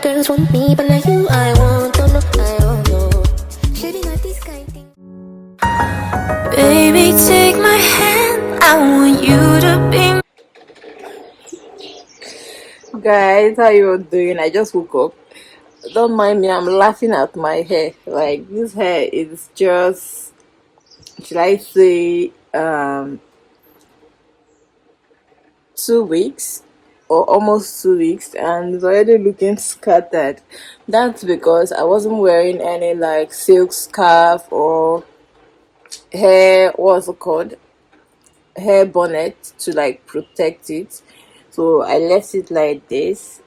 Girls want me, but not you. I want to know, I want to know. Should it not this kind of thing? Baby, take my hand. I want you to be. Guys, how you all doing? I just woke up. Don't mind me, I'm laughing at my hair. Like, this hair is just, should I say, 2 weeks or almost 2 weeks, and it's already looking scattered. That's because I wasn't wearing any like silk scarf or hair, what's it called, hair bonnet to like protect it. So I left it like this,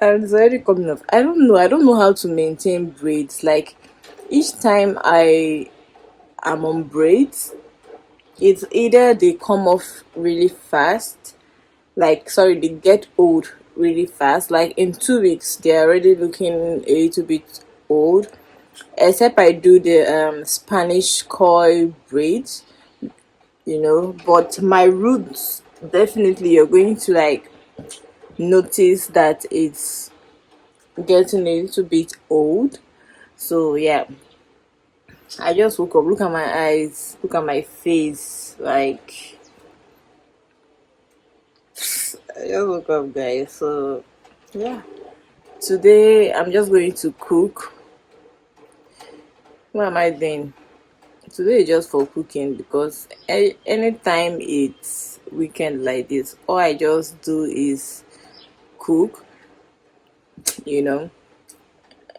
and it's already coming off. I don't know how to maintain braids. Like, each time I am on braids, it's either they come off really fast, like, sorry, they get old really fast. Like, in 2 weeks they're already looking a little bit old, except I do the Spanish coil braids, but my roots, definitely you're going to like notice that it's getting a little bit old. So yeah, I just woke up. Look at my eyes, look at my face. Like, I just woke up, guys. So yeah, today I'm just going to cook. What am I doing today? Is just for cooking, because anytime it's weekend like this, all I just do is cook, you know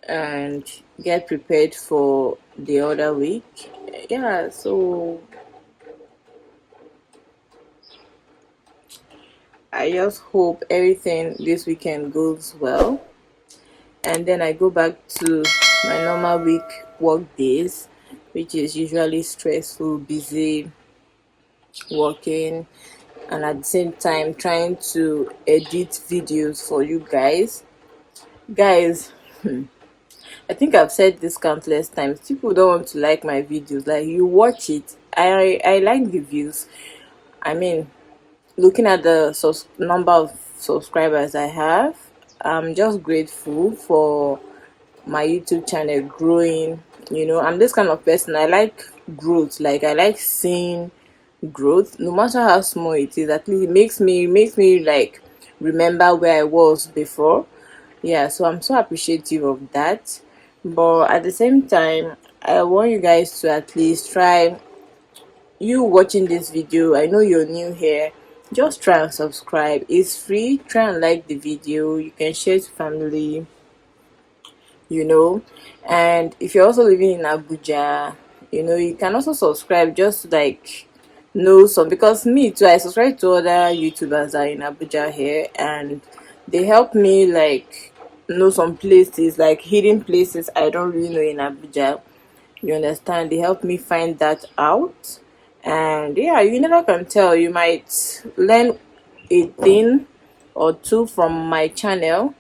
and get prepared for the other week. Yeah, so I just hope everything this weekend goes well, and then I go back to my normal week work days, which is usually stressful, busy, working, and at the same time trying to edit videos for you guys. I think I've said this countless times. People don't want to like my videos. Like, you watch it, I like the views. I mean, looking at the number of subscribers I have, I'm just grateful for my YouTube channel growing. I'm this kind of person. I like growth. Like, I like seeing growth, no matter how small it is. At least it makes me like remember where I was before. Yeah, so I'm so appreciative of that. But at the same time, I want you guys to at least try. You watching this video, I know you're new here, just try and subscribe. It's free. Try and like the video. You can share it to family, and if you're also living in Abuja, you can also subscribe, just to like know some, because me too, I subscribe to other YouTubers that are in Abuja here, and they help me like know some places, like hidden places I don't really know in Abuja. You understand? They help me find that out. And yeah, you never can tell, you might learn a thing or two from my channel.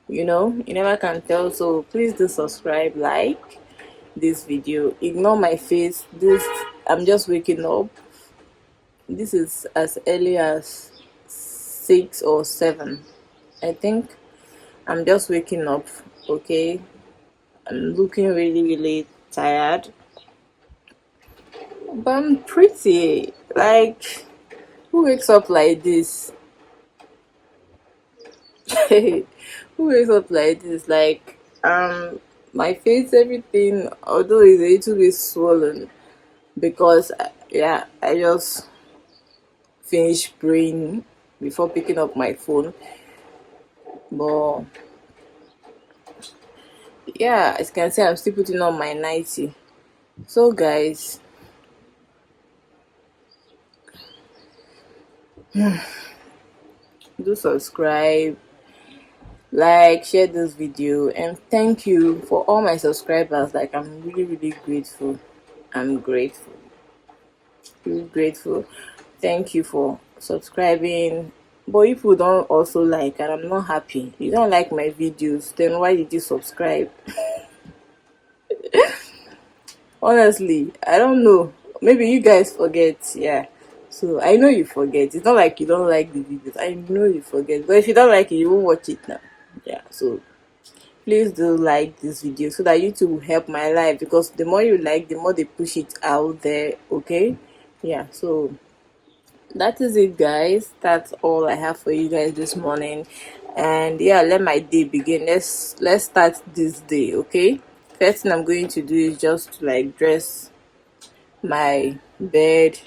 You never can tell. So please do subscribe, like this video. Ignore my face. I'm just waking up. This is as early as 6 or 7, I think. I'm just waking up. Okay, I'm looking really, really tired, but I'm pretty. Like, who wakes up like this? Who wakes up like this? Like, my face, everything, although it's a little bit swollen, because yeah, I just finished praying before picking up my phone. But yeah, as you can see, I'm still putting on my 90. So guys, do subscribe, like, share this video, and thank you for all my subscribers. Like, I'm really, really grateful. I'm grateful, really grateful. Thank you for subscribing. But if you don't also like and I'm not happy, you don't like my videos, then why did you subscribe? Honestly, I don't know. Maybe you guys forget, yeah. So I know you forget. It's not like you don't like the videos. I know you forget. But if you don't like it, you won't watch it now. Yeah. So please do like this video so that YouTube will help my life, because the more you like, the more they push it out there. Okay. Yeah. So that is it, guys. That's all I have for you guys this morning. And yeah, let my day begin. Let's start this day. Okay. First thing I'm going to do is just to like dress my bed,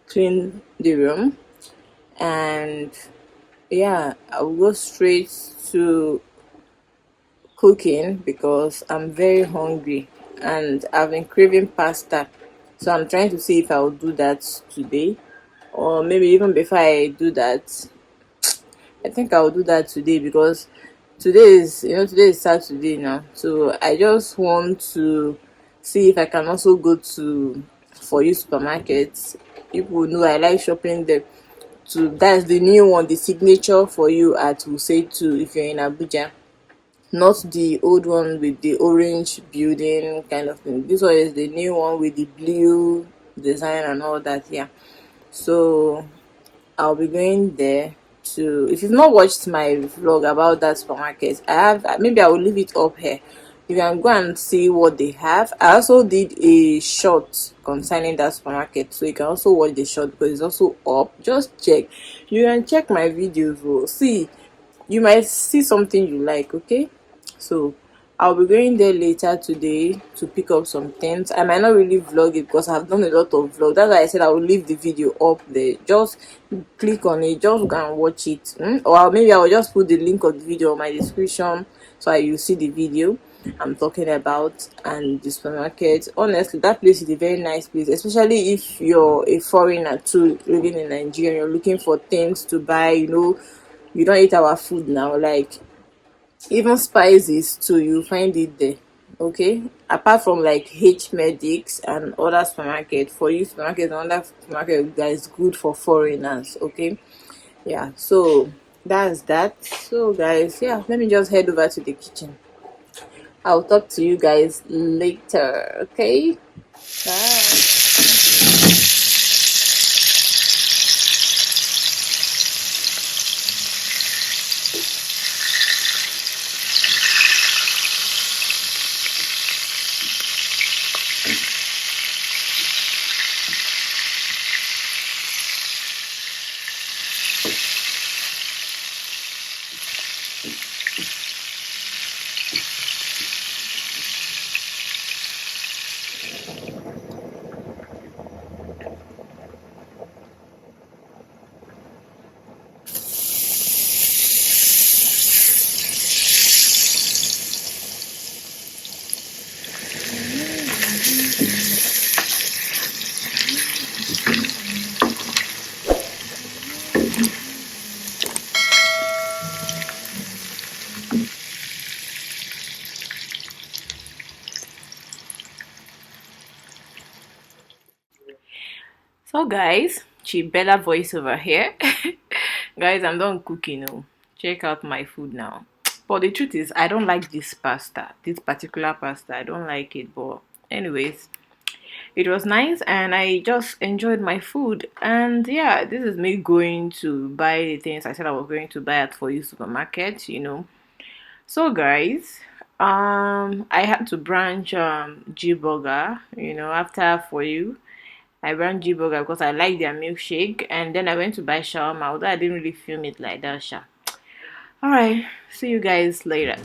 clean the room, and yeah, I'll go straight to cooking because I'm very hungry and I've been craving pasta. So I'm trying to see if I'll do that today, or maybe even before I do that, I think I'll do that today, because today is Saturday now. So I just want to see if I can also go to For You supermarket. People know I like shopping there. To That's the new one, the signature For You at Wuse 2 if you're in Abuja. Not the old one with the orange building kind of thing. This one is the new one with the blue design and all that. Yeah. So I'll be going there to. If you've not watched my vlog about that supermarket, maybe I will leave it up here. You can go and see what they have. I also did a short concerning that supermarket, so you can also watch the short because it's also up. Just check. You can check my videos. See, you might see something you like. Okay, so I'll be going there later today to pick up some things. I might not really vlog it because I've done a lot of vlog. That's why I said I will leave the video up there. Just click on it, just go and watch it. Or maybe I will just put the link of the video on my description so you see the video I'm talking about and the supermarket. Honestly, that place is a very nice place, especially if you're a foreigner too living in Nigeria and you're looking for things to buy. You don't eat our food now, like even spices too, you find it there. Okay, apart from like H Medics and other supermarket, For You supermarket and other supermarket that is good for foreigners. Okay, yeah, so that's that. So guys, yeah, let me just head over to the kitchen. I'll talk to you guys later. Okay, bye. So guys, Chibella voice over here. Guys, I'm done cooking. Check out my food now. But the truth is, I don't like this pasta. This particular pasta, I don't like it. But anyways, it was nice and I just enjoyed my food. And yeah, this is me going to buy the things I said I was going to buy at For You supermarket. So guys, I had to branch G Burger. After For You. I ran G Burger because I like their milkshake, and then I went to buy shawarma, although I didn't really film it like that. Alright, see you guys later.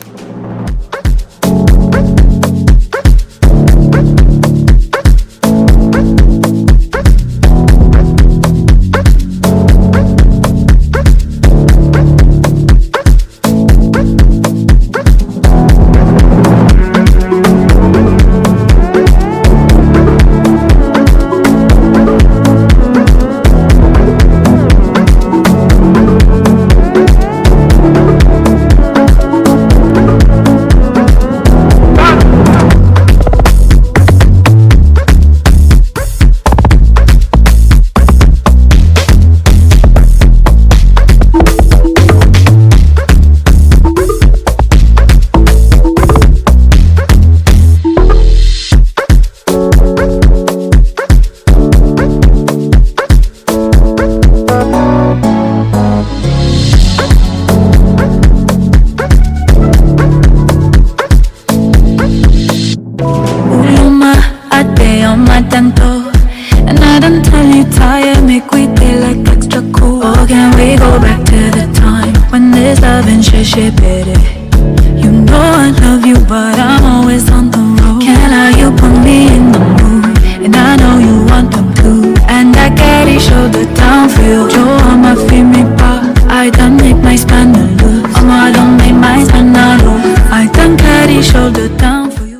make we feel like extra cool. Oh, can we go back to the time when this love and shit better? You know I love you, but I'm always on the road. Can't lie, you put me in the mood, and I know you want them too. And I carry shoulder down for you. Joe, I'ma feel me pop. I done make my spinal loose. I don't make my spinal loose. I done carry shoulder down for you.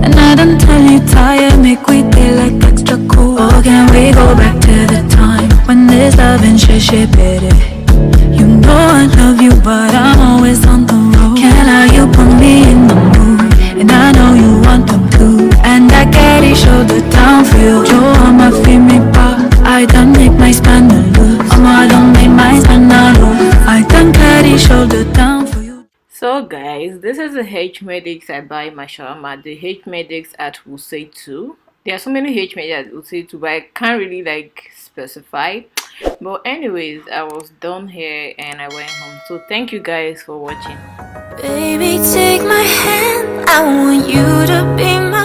And I don't tell you tired, make we feel like extra cool. Oh, can we go back to the time when this love and shit better? You know I love you, but I'm always on the road. Can't lie, you put me in the mood, and I know you want them too. And I carry shoulder down for you. Joe, I'ma feel me pop. I done make my spinal loose. I don't make my spinal loose. I done carry shoulder down for you. So guys, this is the H Medics I buy my shawarma. The H Medics at Wuse 2. There are so many H Medics at Wuse 2, but I can't really like specify. But anyways, I was done here and I went home. So thank you guys for watching. Baby, take my hand. I want you to be my